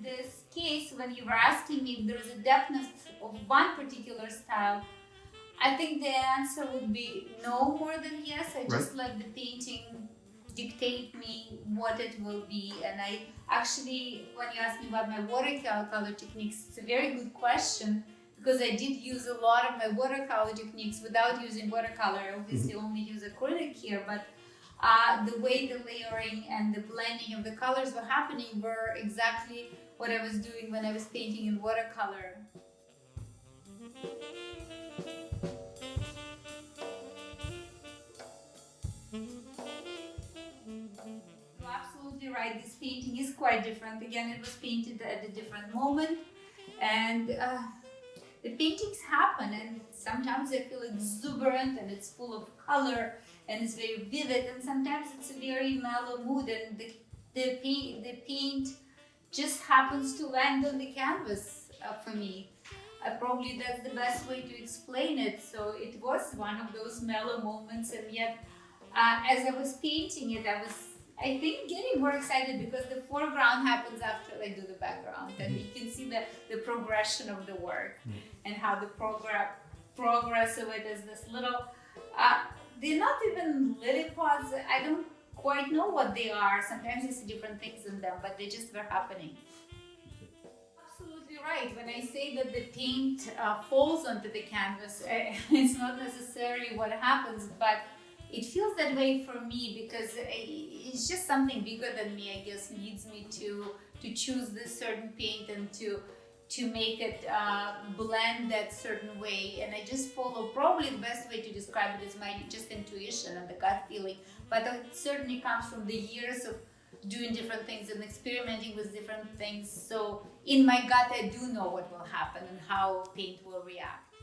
this case, when you were asking me if there is a depth of one particular style, I think the answer would be no more than yes. I just let the painting dictate me what it will be. And I actually, when you asked me about my watercolor techniques, it's a very good question, because I did use a lot of my watercolor techniques without using watercolor. I obviously only use acrylic here, but the way the layering and the blending of the colors were happening were exactly what I was doing when I was painting in watercolor. You're absolutely right. This painting is quite different. Again, it was painted at a different moment, and the paintings happen, and sometimes I feel exuberant and it's full of color and it's very vivid, and sometimes it's a very mellow mood, and the paint just happens to land on the canvas for me. Probably that's the best way to explain it. So it was one of those mellow moments, and yet as I was painting it, I was, I think, getting more excited because the foreground happens after I do the background, and you can see the progression of the work and how the progress of it is this little, they're not even lily pods. I don't quite know what they are. Sometimes I see different things in them, but they just were happening. Absolutely right. When I say that the paint falls onto the canvas, it's not necessarily what happens, but it feels that way for me because it's just something bigger than me, I guess, leads me to choose this certain paint and to make it blend that certain way. And I just follow, probably the best way to describe it is my just intuition and the gut feeling. But it certainly comes from the years of doing different things and experimenting with different things. So in my gut, I do know what will happen and how paint will react.